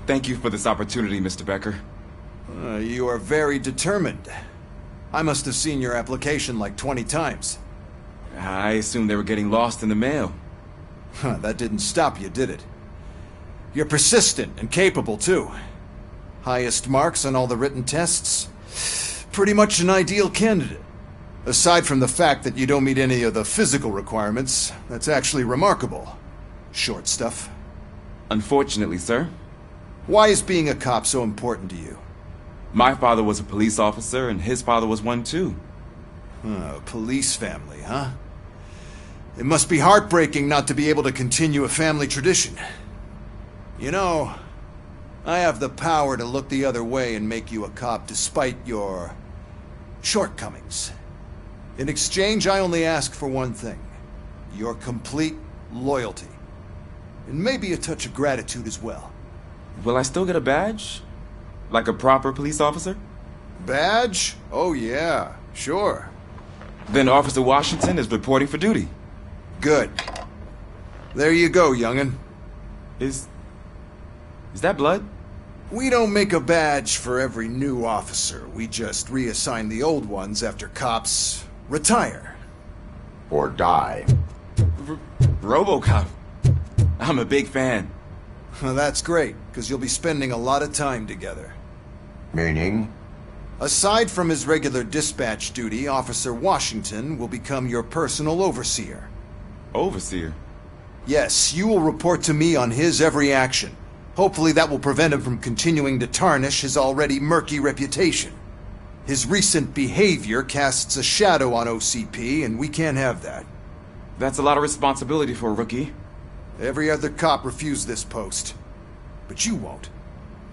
Thank you for this opportunity, Mr. Becker. You are very determined. I must have seen your application like 20 times. I assumed they were getting lost in the mail. That didn't stop you, did it? You're persistent and capable, too. Highest marks on all the written tests. Pretty much an ideal candidate. Aside from the fact that you don't meet any of the physical requirements, that's actually remarkable. Short stuff. Unfortunately, sir. Why is being a cop so important to you? My father was a police officer, and his father was one too. Police family, huh? It must be heartbreaking not to be able to continue a family tradition. You know, I have the power to look the other way and make you a cop despite your shortcomings. In exchange, I only ask for one thing. Your complete loyalty. And maybe a touch of gratitude as well. Will I still get a badge? Like a proper police officer? Badge? Oh yeah, sure. Then Officer Washington is reporting for duty. Good. There you go, young'un. Is that blood? We don't make a badge for every new officer. We just reassign the old ones after cops retire. Or die. Robocop. I'm a big fan. Well, that's great, because you'll be spending a lot of time together. Meaning? Aside from his regular dispatch duty, Officer Washington will become your personal overseer. Overseer? Yes, you will report to me on his every action. Hopefully that will prevent him from continuing to tarnish his already murky reputation. His recent behavior casts a shadow on OCP, and we can't have that. That's a lot of responsibility for a rookie. Every other cop refused this post. But you won't.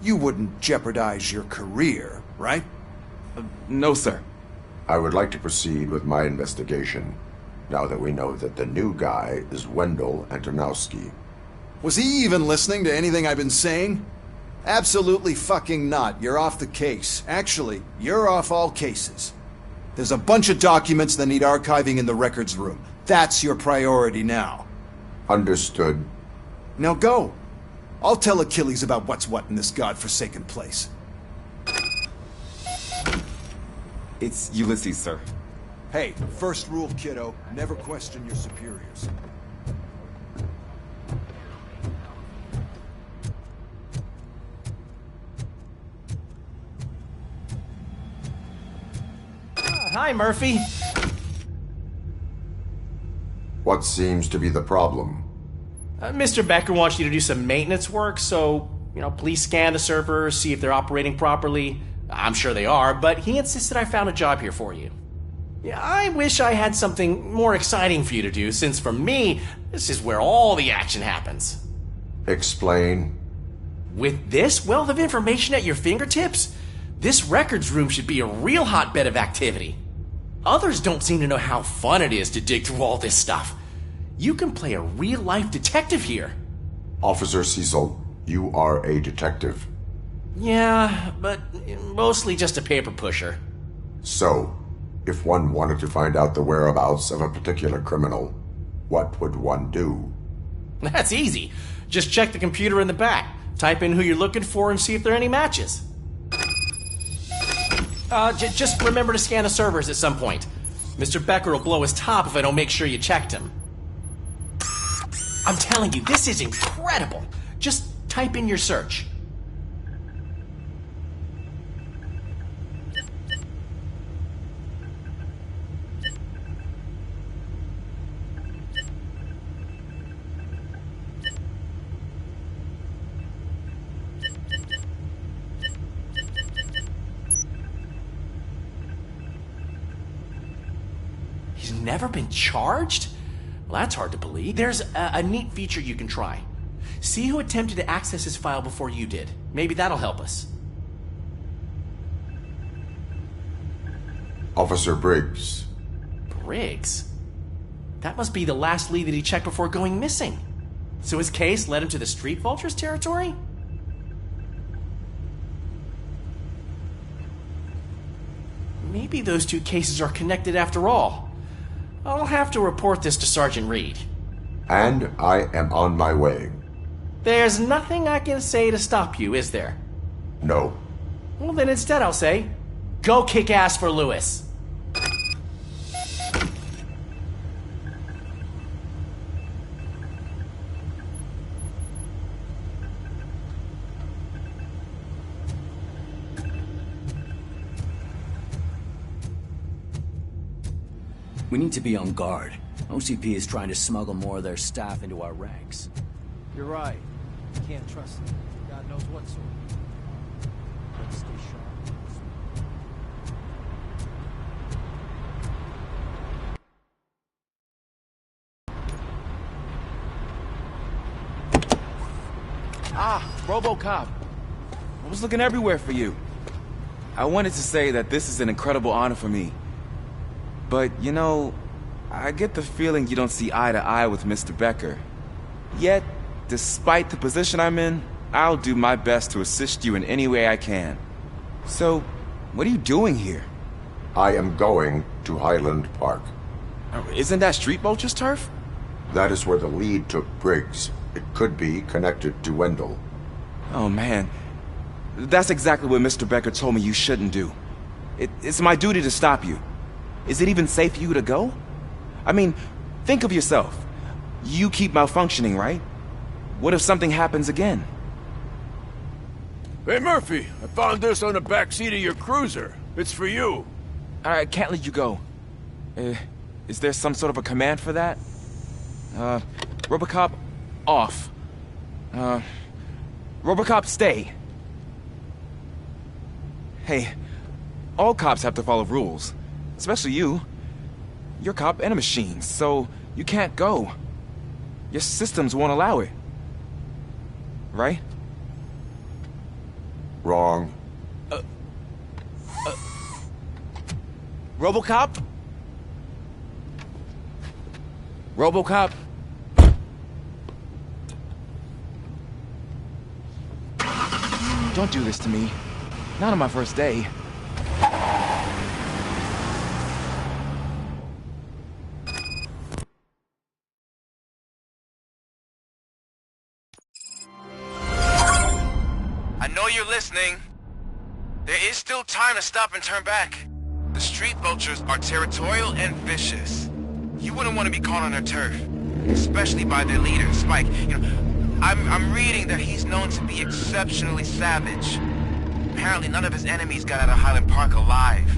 You wouldn't jeopardize your career, right? No, sir. I would like to proceed with my investigation, now that we know that the new guy is Wendell Antonowski. Was he even listening to anything I've been saying? Absolutely fucking not. You're off the case. Actually, you're off all cases. There's a bunch of documents that need archiving in the records room. That's your priority now. Understood. Now go. I'll tell Achilles about what's what in this godforsaken place. It's Ulysses, sir. Hey, first rule, kiddo. Never question your superiors. Hi, Murphy. What seems to be the problem? Mr. Becker wants you to do some maintenance work, so, please scan the servers, see if they're operating properly. I'm sure they are, but he insisted I found a job here for you. Yeah, I wish I had something more exciting for you to do, since for me, this is where all the action happens. Explain. With this wealth of information at your fingertips, this records room should be a real hotbed of activity. Others don't seem to know how fun it is to dig through all this stuff. You can play a real-life detective here. Officer Cecil, you are a detective. Yeah, but mostly just a paper pusher. So, if one wanted to find out the whereabouts of a particular criminal, what would one do? That's easy. Just check the computer in the back, type in who you're looking for, and see if there are any matches. Just remember to scan the servers at some point. Mr. Becker will blow his top if I don't make sure you checked him. I'm telling you, this is incredible. Just type in your search. He's never been charged? Well, that's hard to believe. There's a neat feature you can try. See who attempted to access his file before you did. Maybe that'll help us. Officer Briggs. Briggs? That must be the last lead that he checked before going missing. So his case led him to the Street Vultures territory? Maybe those two cases are connected after all. I'll have to report this to Sergeant Reed. And I am on my way. There's nothing I can say to stop you, is there? No. Well, then instead I'll say, go kick ass for Lewis. We need to be on guard. OCP is trying to smuggle more of their staff into our ranks. You're right. Can't trust them. God knows what sort. Let's stay sharp. Ah, Robocop. I was looking everywhere for you. I wanted to say that this is an incredible honor for me. But, you know, I get the feeling you don't see eye to eye with Mr. Becker. Yet, despite the position I'm in, I'll do my best to assist you in any way I can. So, what are you doing here? I am going to Highland Park. Isn't that Street Vulture's turf? That is where the lead took Briggs. It could be connected to Wendell. Oh, man. That's exactly what Mr. Becker told me you shouldn't do. It's my duty to stop you. Is it even safe for you to go? I mean, think of yourself. You keep malfunctioning, right? What if something happens again? Hey, Murphy, I found this on the back seat of your cruiser. It's for you. I can't let you go. Is there some sort of a command for that? Robocop, off. Robocop, stay. Hey, all cops have to follow rules. Especially you. You're a cop and a machine, so you can't go. Your systems won't allow it. Right? Wrong. Robocop? Robocop? Don't do this to me. Not on my first day. I know you're listening. There is still time to stop and turn back. The street vultures are territorial and vicious. You wouldn't want to be caught on their turf, especially by their leader, Spike. You know, I'm reading that he's known to be exceptionally savage. Apparently none of his enemies got out of Highland Park alive.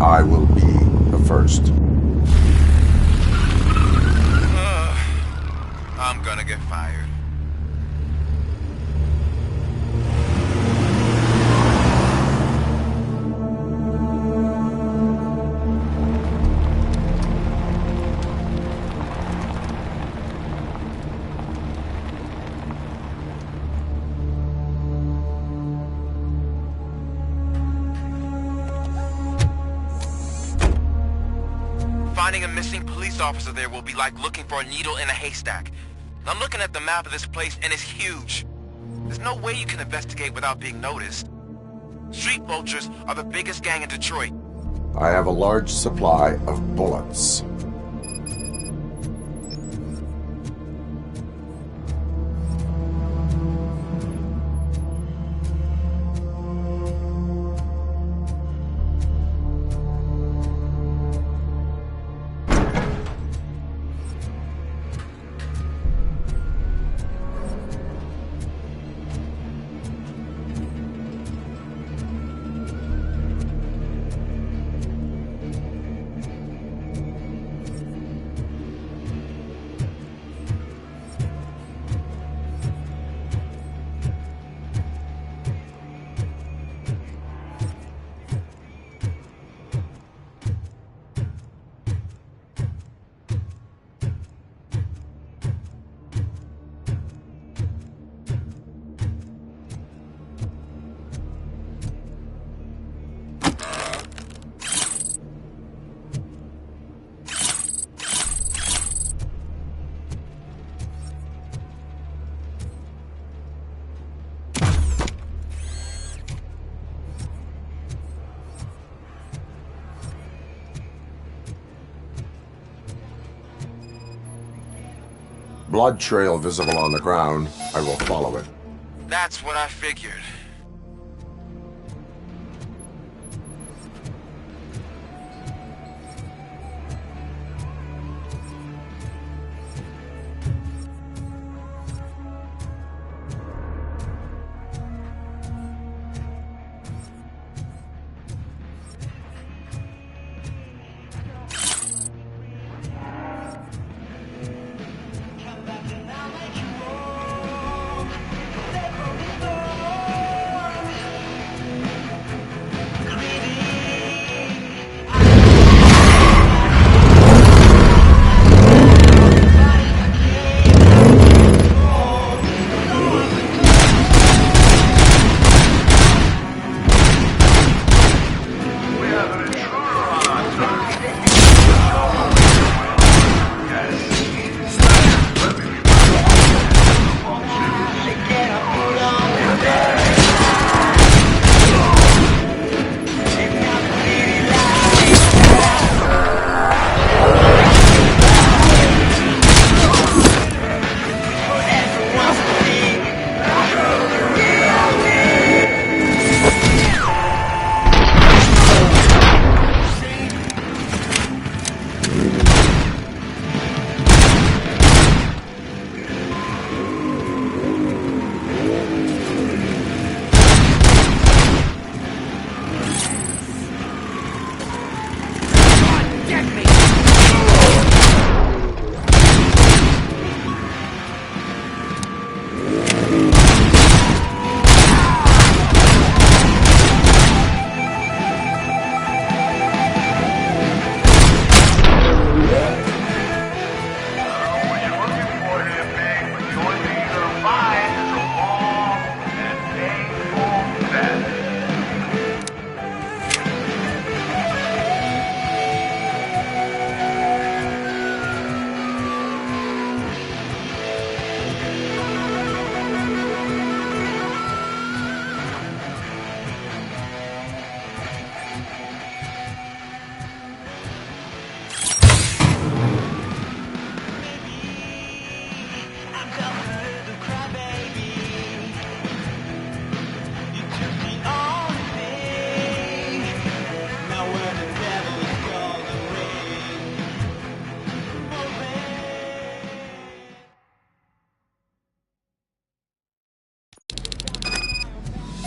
I will be the first. I'm gonna get fired. Finding a missing police officer there will be like looking for a needle in a haystack. I'm looking at the map of this place and it's huge. There's no way you can investigate without being noticed. Street vultures are the biggest gang in Detroit. I have a large supply of bullets. Blood trail visible on the ground. I will follow it. That's what I figured.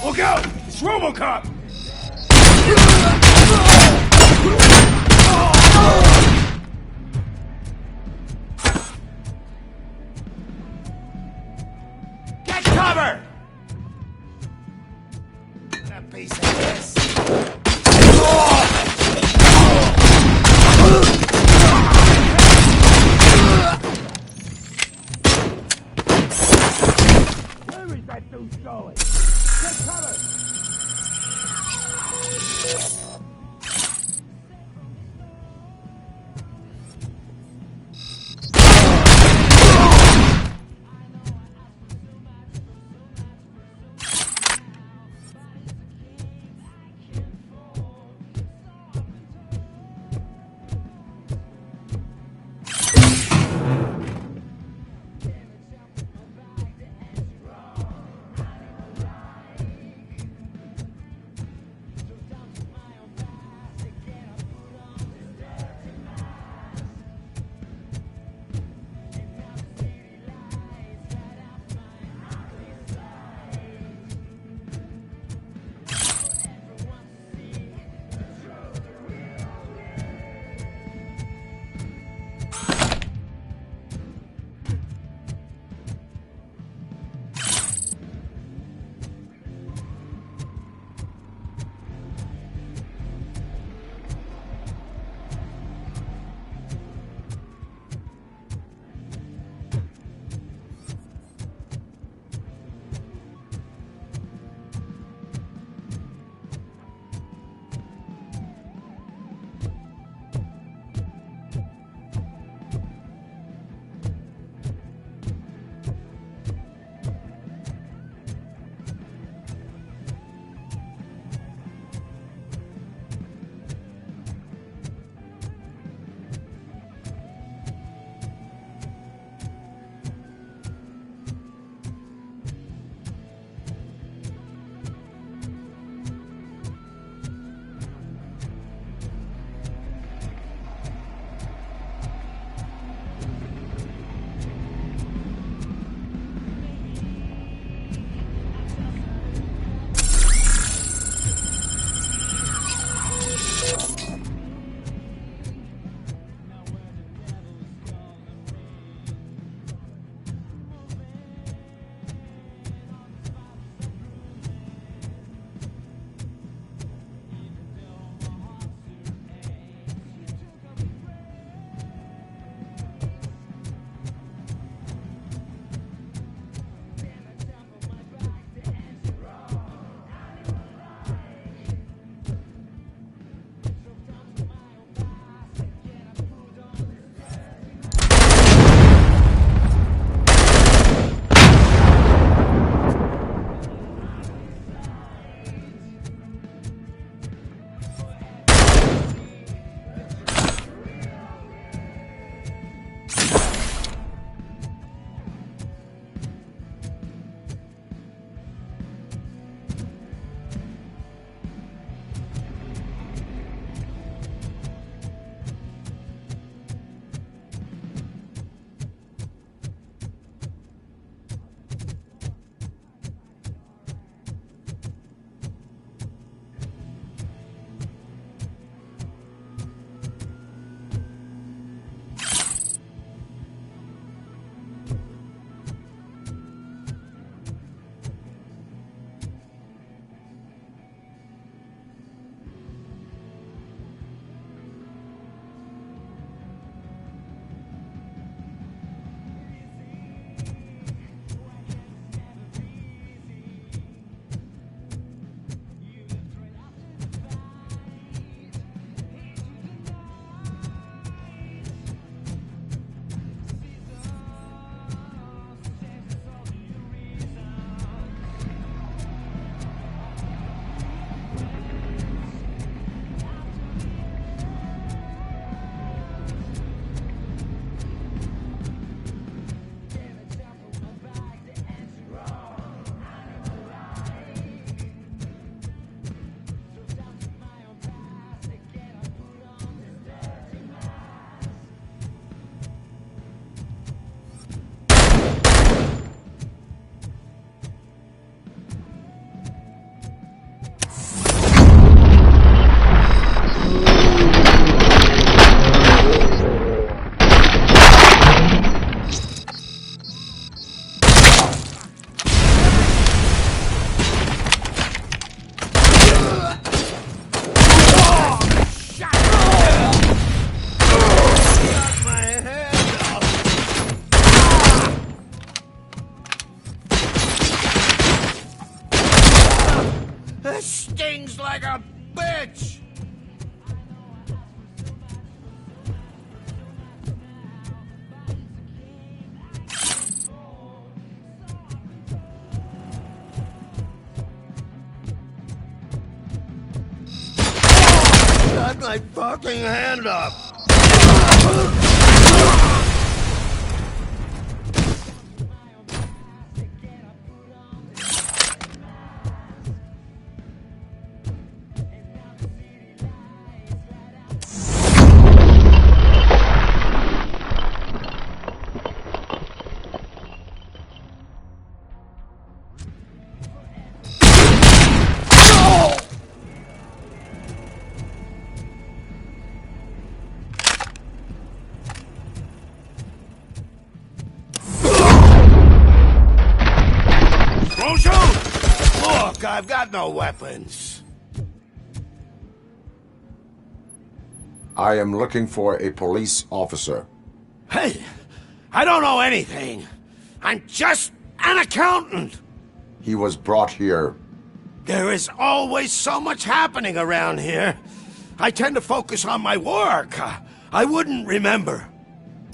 Look out! It's Robocop! Get cover! A piece of this. Where is that dude going? Get cover! my fucking hand up! Look, I've got no weapons. I am looking for a police officer. Hey, I don't know anything. I'm just an accountant. He was brought here. There is always so much happening around here. I tend to focus on my work. I wouldn't remember.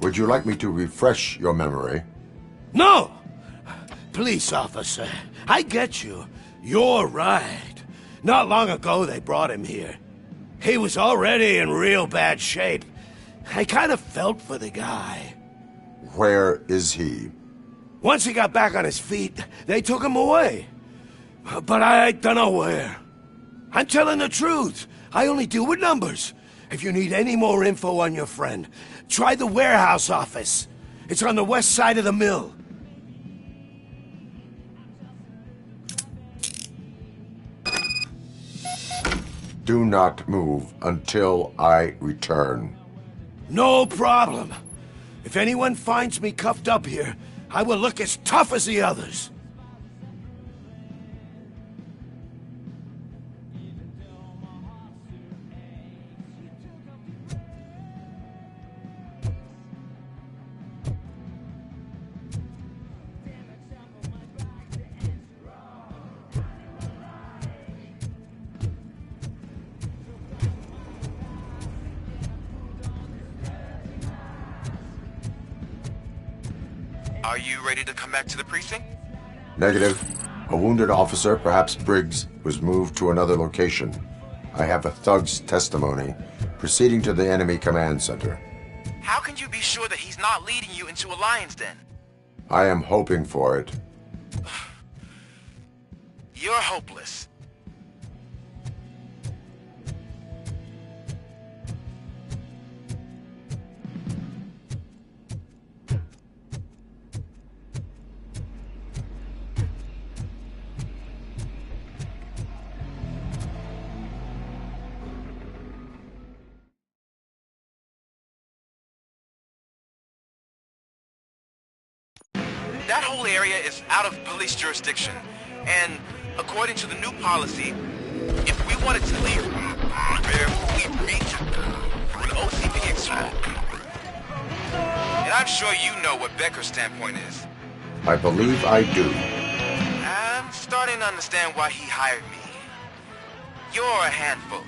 Would you like me to refresh your memory? No! Police officer, I get you. You're right. Not long ago they brought him here. He was already in real bad shape. I kind of felt for the guy. Where is he? Once he got back on his feet, they took him away. But I don't know where. I'm telling the truth. I only deal with numbers. If you need any more info on your friend, try the warehouse office. It's on the west side of the mill. Do not move until I return. No problem. If anyone finds me cuffed up here, I will look as tough as the others. Are you ready to come back to the precinct? Negative. A wounded officer, perhaps Briggs, was moved to another location. I have a thug's testimony, proceeding to the enemy command center. How can you be sure that he's not leading you into a lion's den? I am hoping for it. You're hopeless. That whole area is out of police jurisdiction, and according to the new policy, if we wanted to leave where we reach an OCP exfil. And I'm sure you know what Becker's standpoint is. I believe I do. I'm starting to understand why he hired me. You're a handful.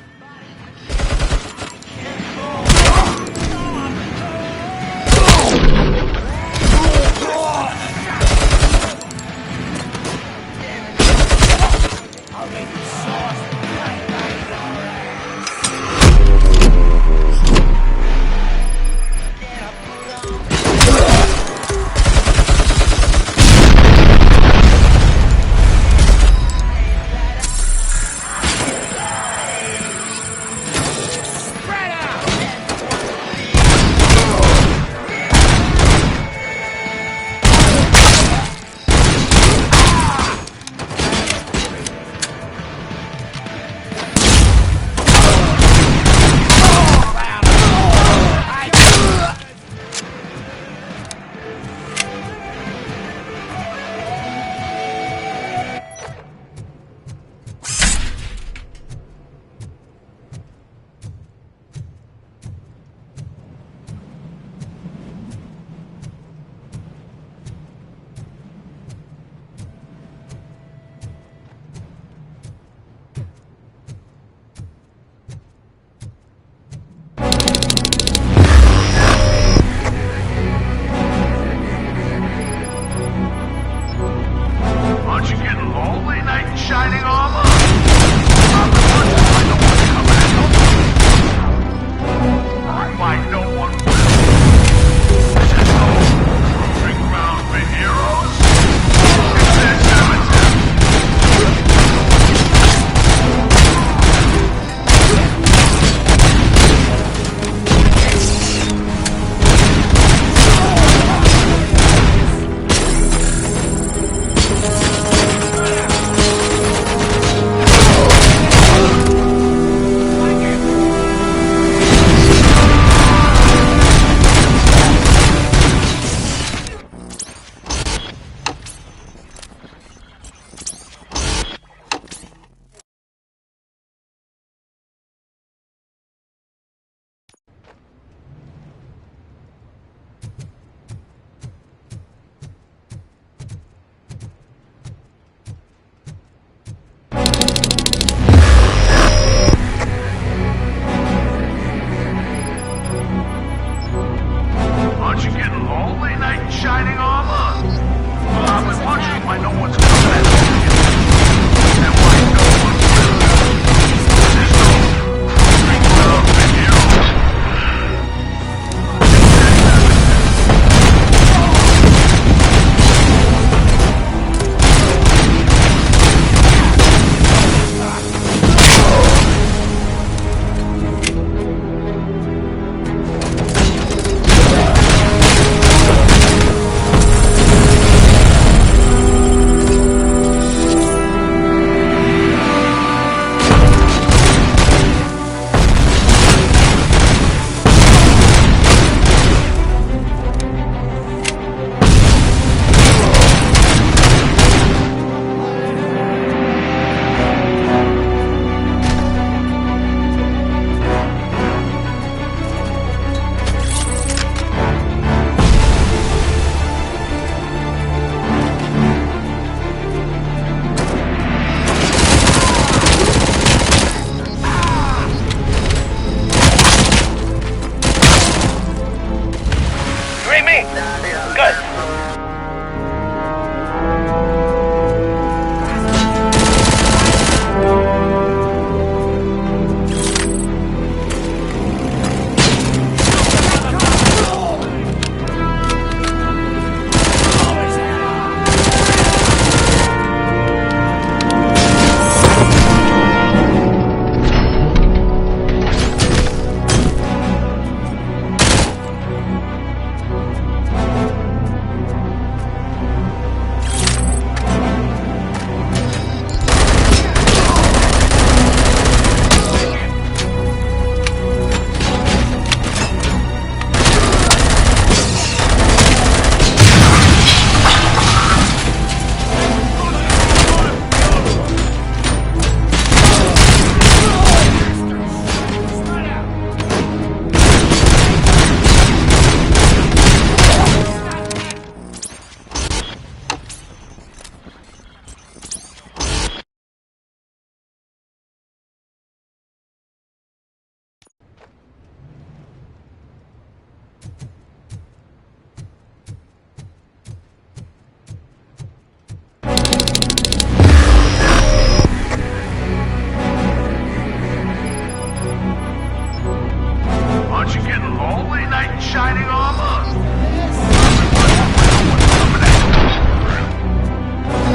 Holy knight in shining armor!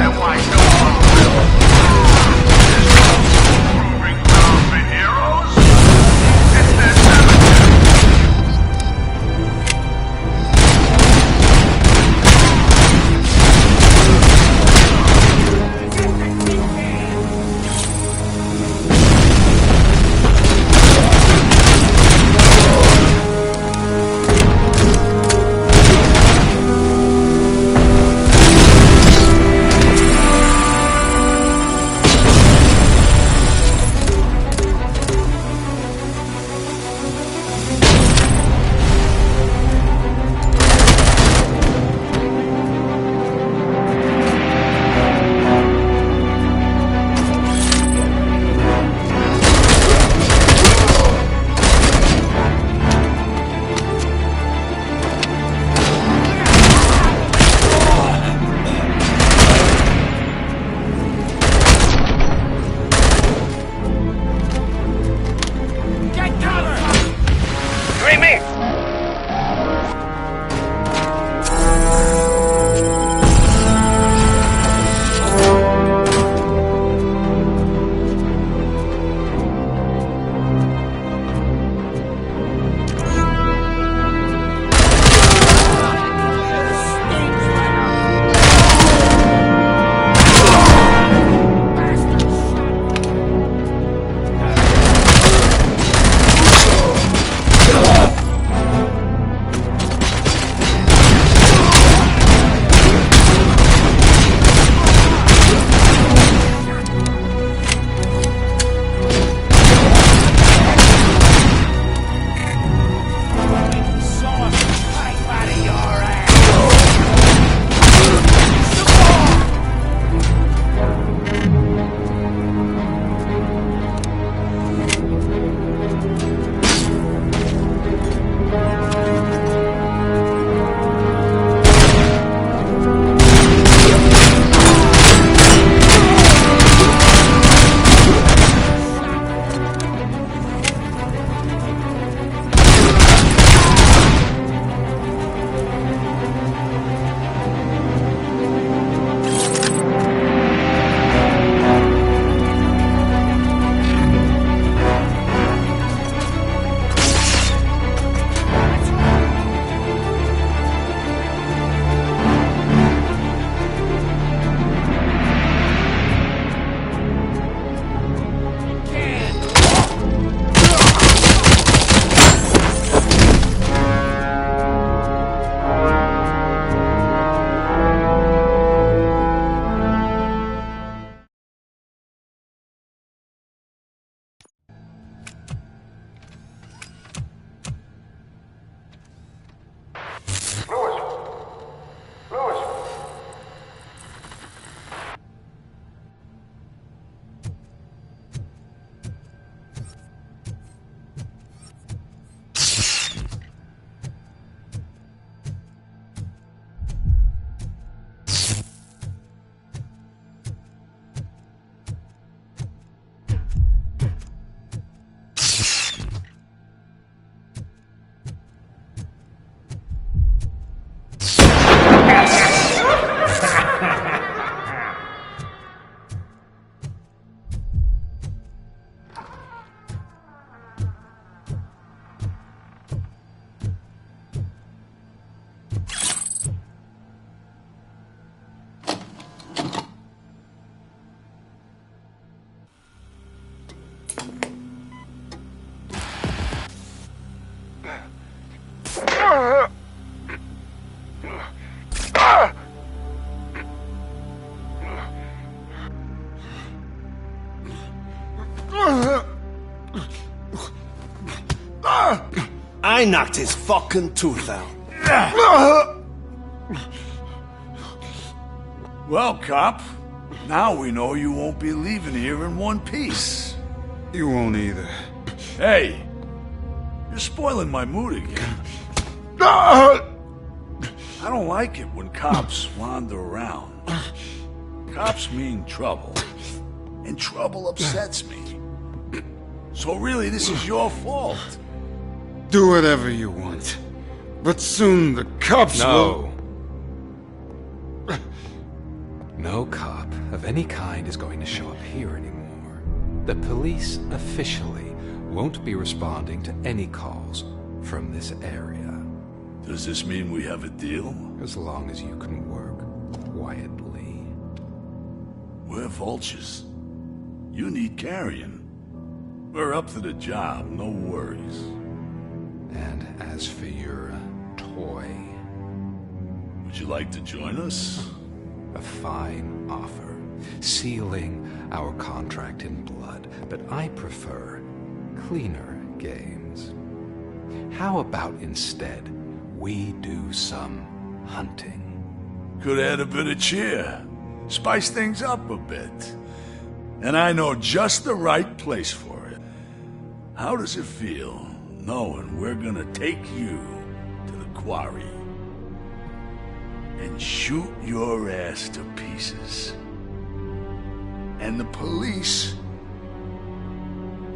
And why no one will? Proving ground for heroes? It's their I knocked his fucking tooth out. Well, cop, now we know you won't be leaving here in one piece. You won't either. Hey, you're spoiling my mood again. I don't like it when cops wander around. Cops mean trouble, and trouble upsets me. So really, this is your fault. Do whatever you want. But soon the cops will... No. No cop of any kind is going to show up here anymore. The police officially won't be responding to any calls from this area. Does this mean we have a deal? As long as you can work quietly. We're vultures. You need carrion. We're up to the job, no worries. And as for your toy... Would you like to join us? A fine offer, sealing our contract in blood, but I prefer cleaner games. How about instead we do some hunting? Could add a bit of cheer, spice things up a bit. And I know just the right place for it. How does it feel knowing we're gonna take you to the quarry and shoot your ass to pieces? And the police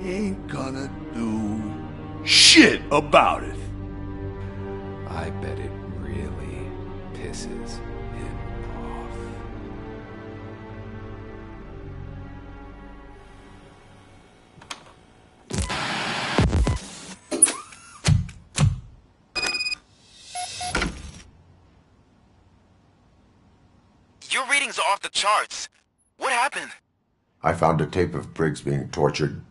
ain't gonna do shit about it. I bet it really pisses him off. Your readings are off the charts. What happened? I found a tape of Briggs being tortured.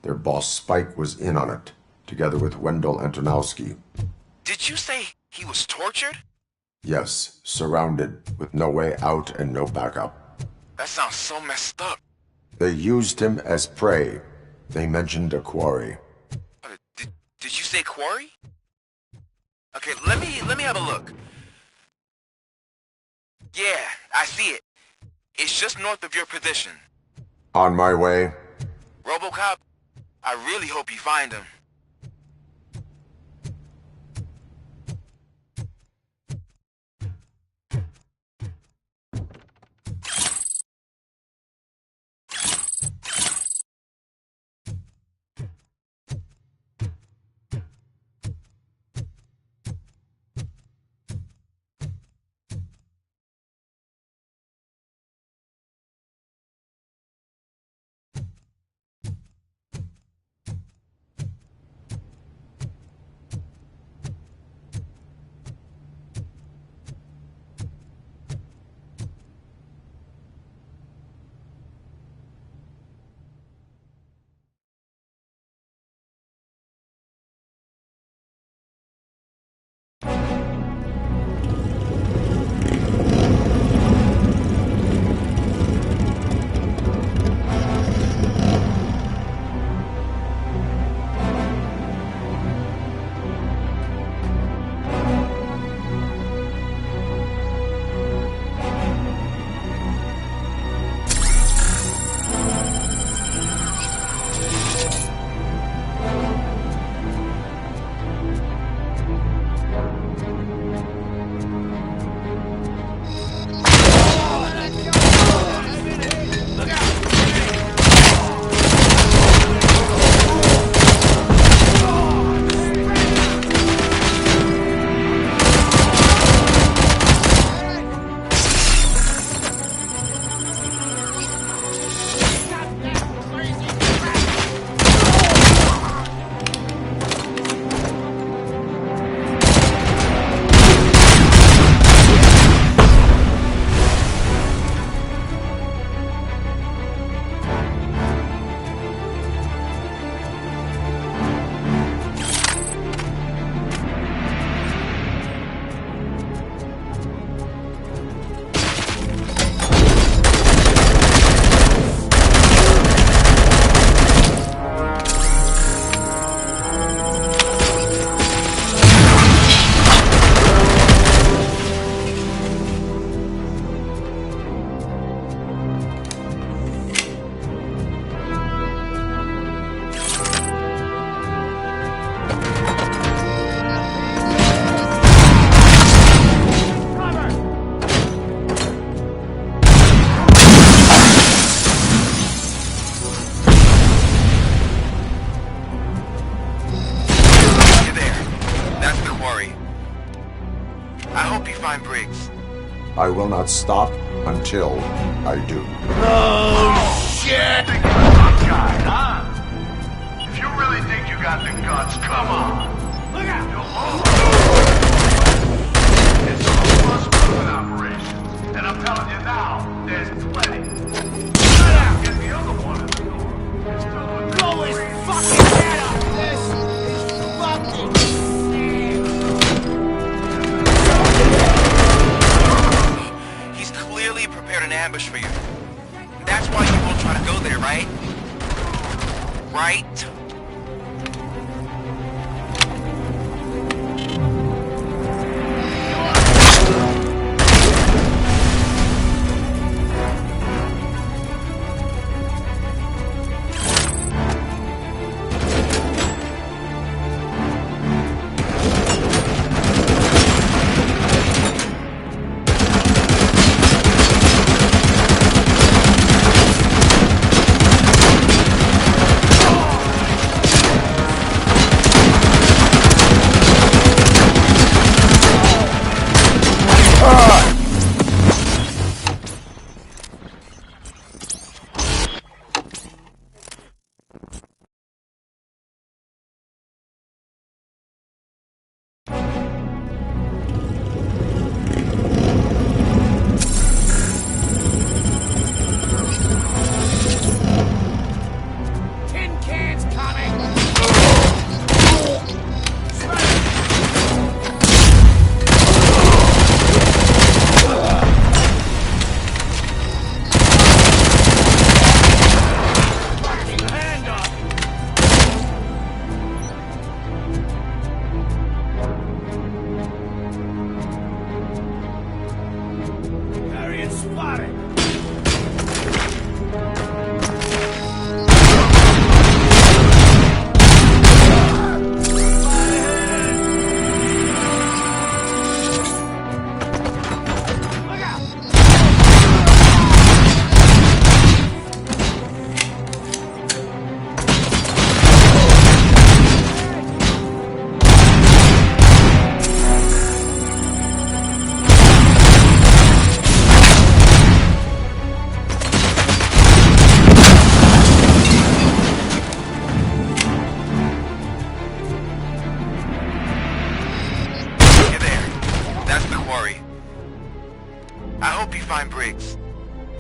Their boss Spike was in on it, together with Wendell Antonowski. Did you say he was tortured? Yes, surrounded, with no way out and no backup. That sounds so messed up. They used him as prey. They mentioned a quarry. Did you say quarry? Okay, let me have a look. Yeah, I see it. It's just north of your position. On my way. Robocop, I really hope you find him. quarry. I hope you find Briggs. I will not stop until I do. Oh, shit! Think you're a tough guy, huh? If you really think you got the guts, come on. Look out! It's a robust movement operation, and I'm telling you now, there's plenty. Shut up! Get the other one in the door. It's still a Blow his fucking head off! This is fucking... He's clearly prepared an ambush for you. That's why you won't try to go there, right? Right?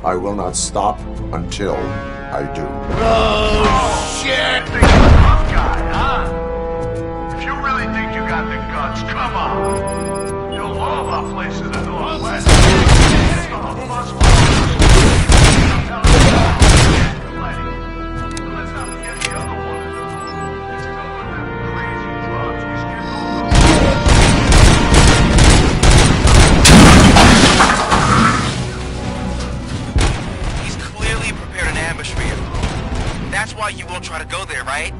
I will not stop until I do. Oh, shit! Think you're a tough guy, huh? If you really think you got the guts, come on. You'll love our place in the Northwest. It's the robust movement. I'm telling you now, there's plenty. But let's not forget the other one. It's still with them crazy drugs we skipped over. Ambush for you. That's why you won't try to go there, right?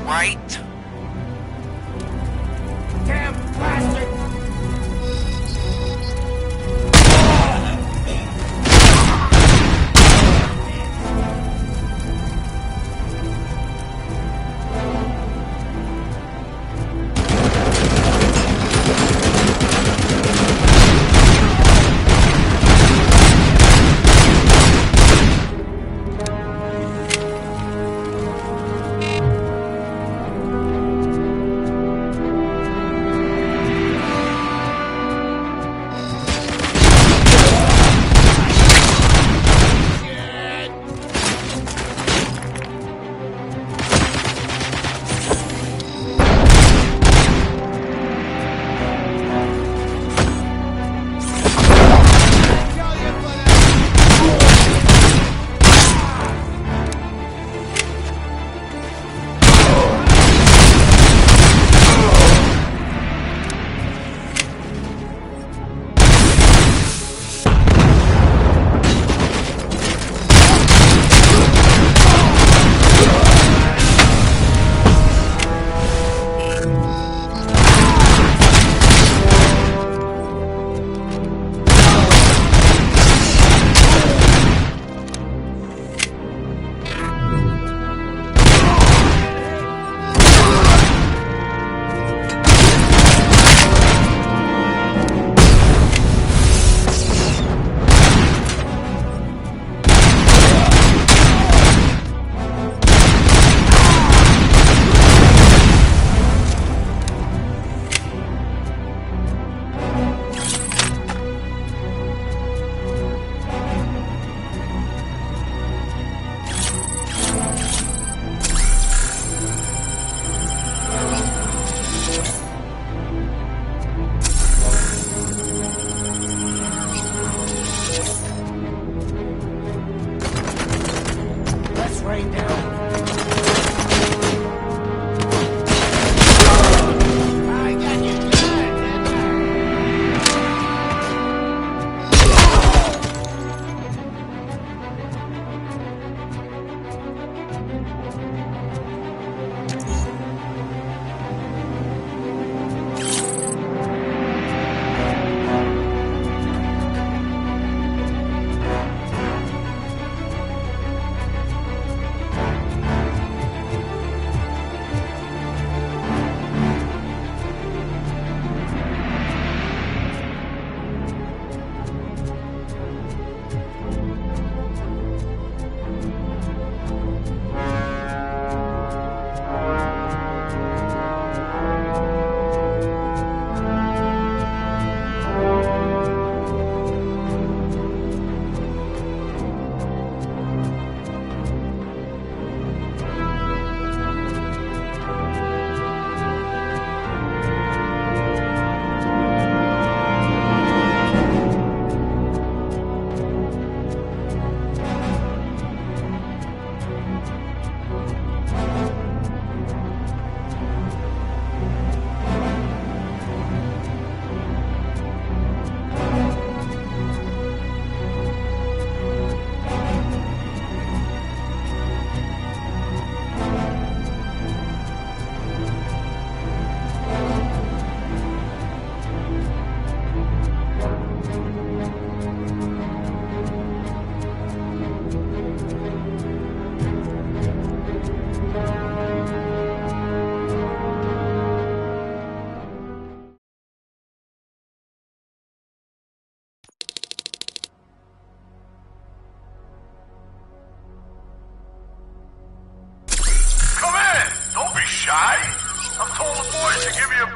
Right? Damn bastard!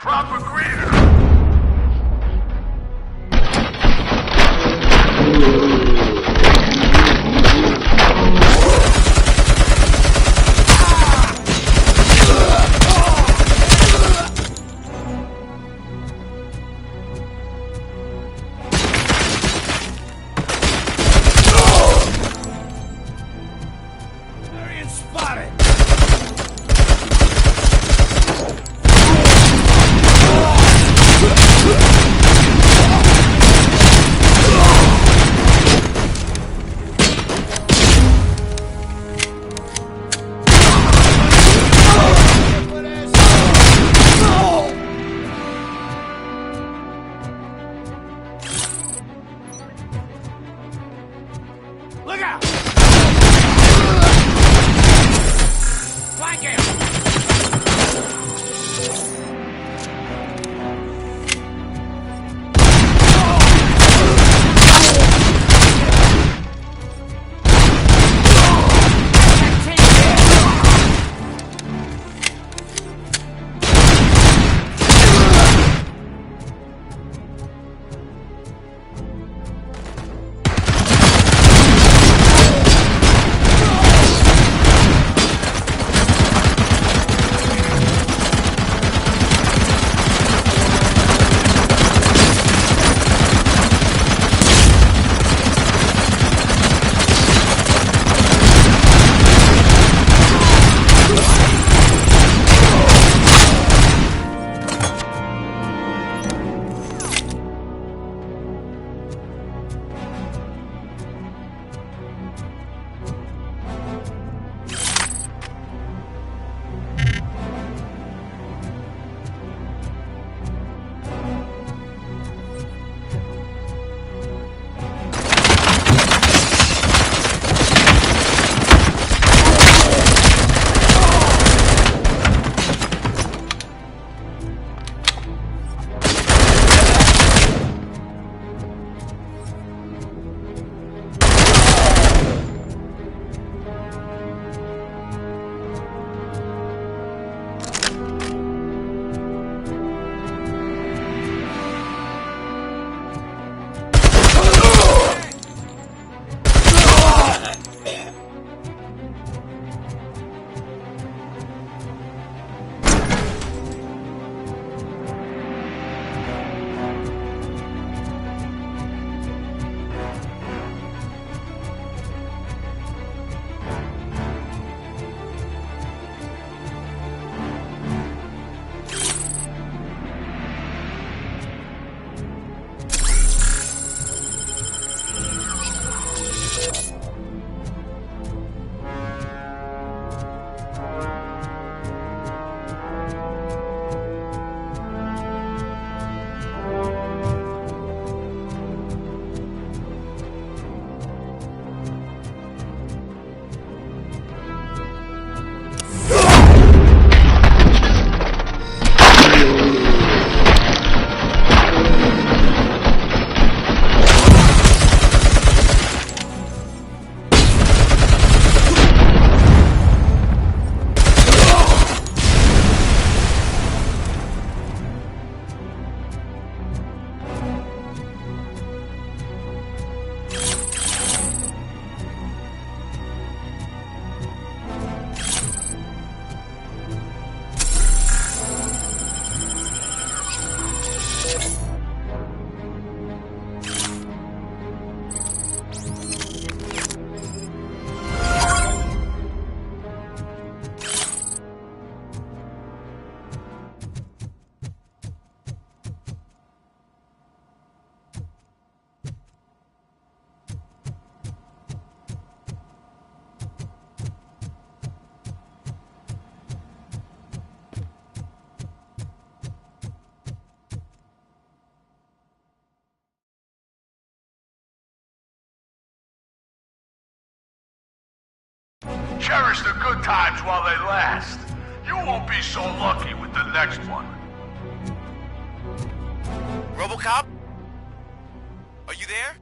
proper greeter. Look out! Flank him! Cherish the good times while they last. You won't be so lucky with the next one. Robocop? Are you there?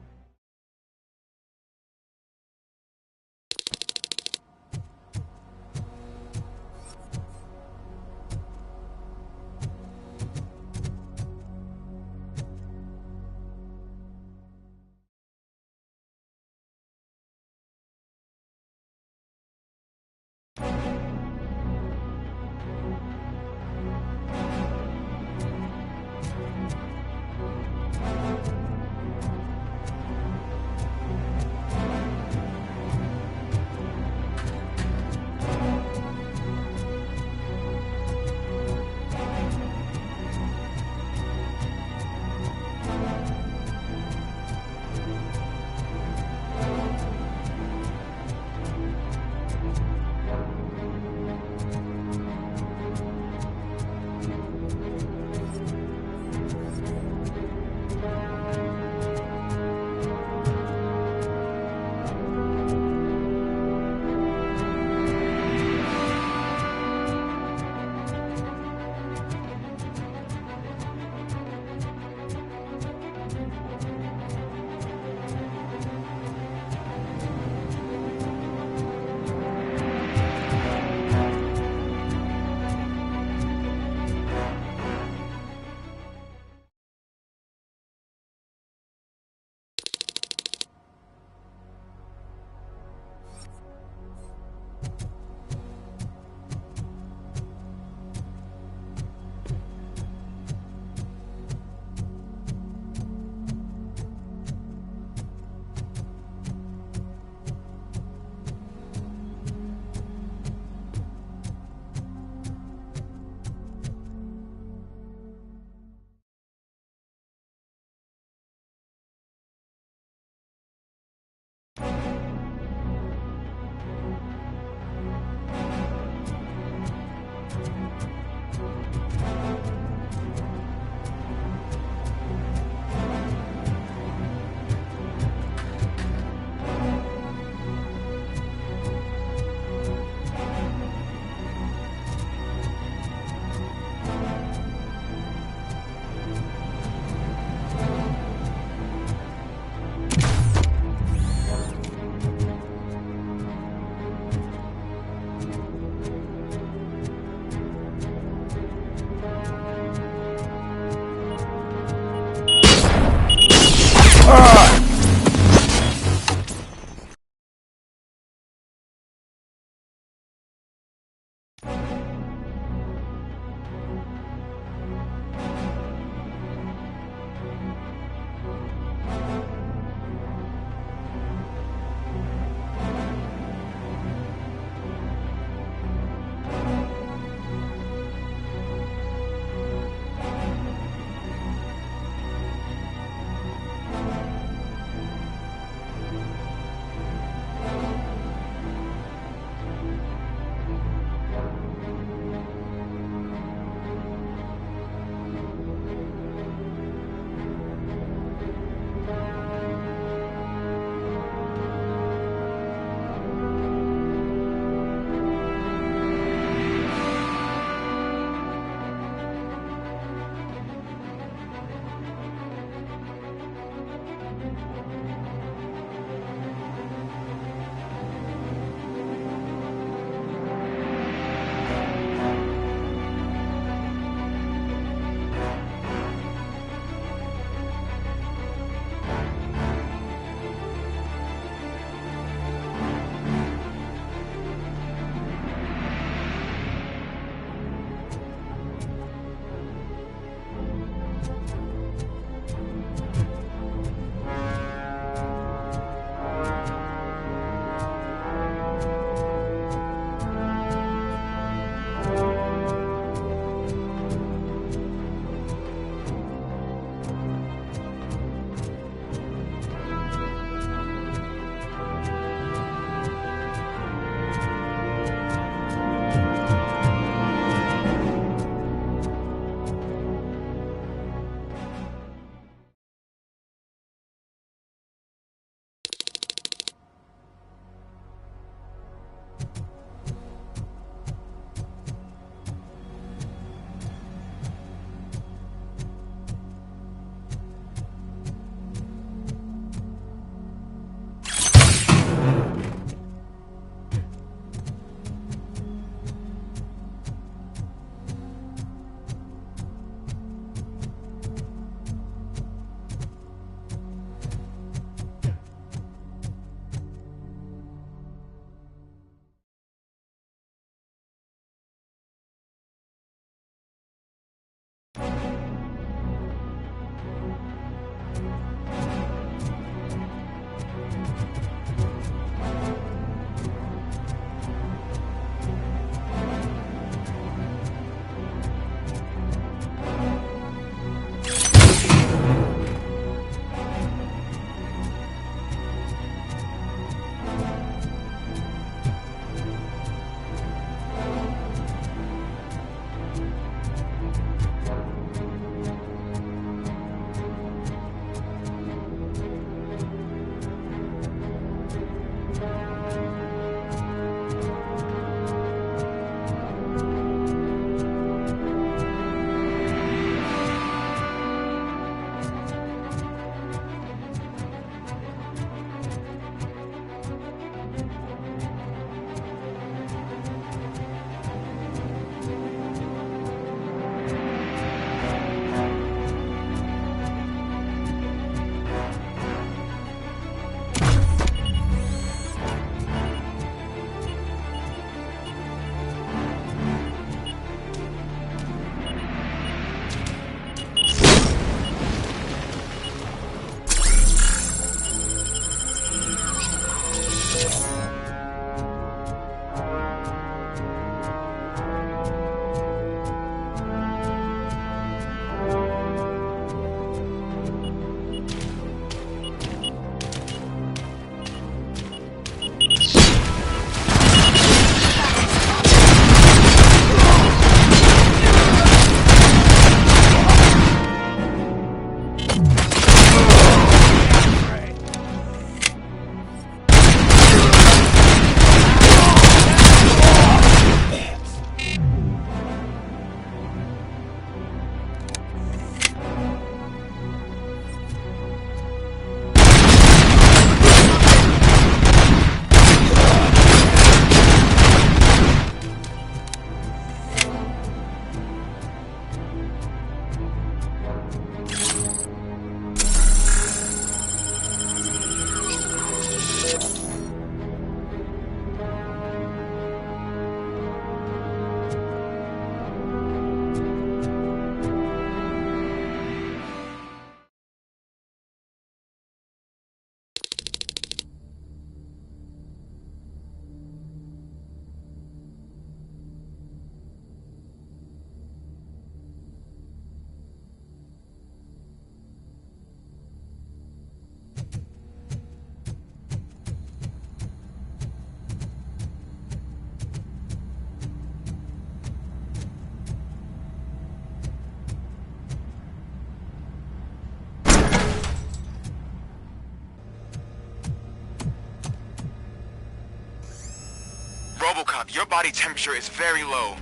Robocop, your body temperature is very low.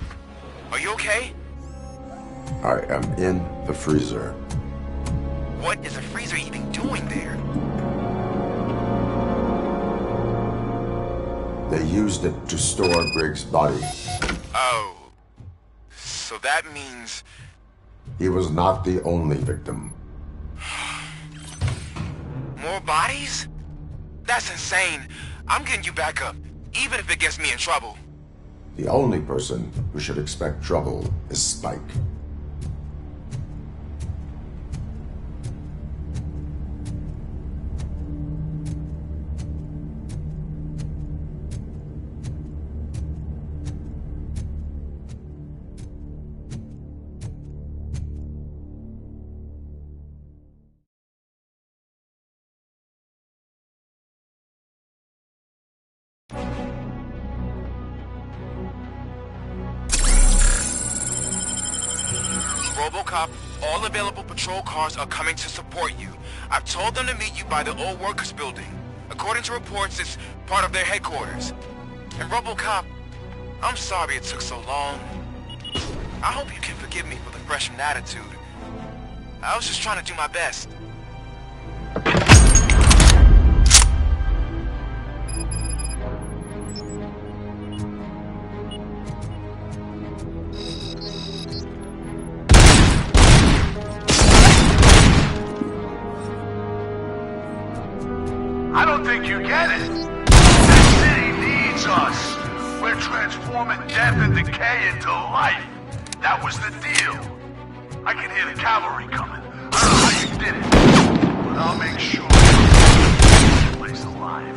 Are you okay? I am in the freezer. What is a freezer even doing there? They used it to store Briggs' body. Oh. So that means... He was not the only victim. More bodies? That's insane. I'm getting you back up, even if it gets me in trouble. The only person who should expect trouble is Spike. Robocop, all available patrol cars are coming to support you. I've told them to meet you by the old workers building. According to reports, it's part of their headquarters. And Robocop, I'm sorry it took so long. I hope you can forgive me for the freshman attitude. I was just trying to do my best. I don't think you get it. This city needs us. We're transforming death and decay into life. That was the deal. I can hear the cavalry coming. I don't know how you did it, but I'll make sure this place alive.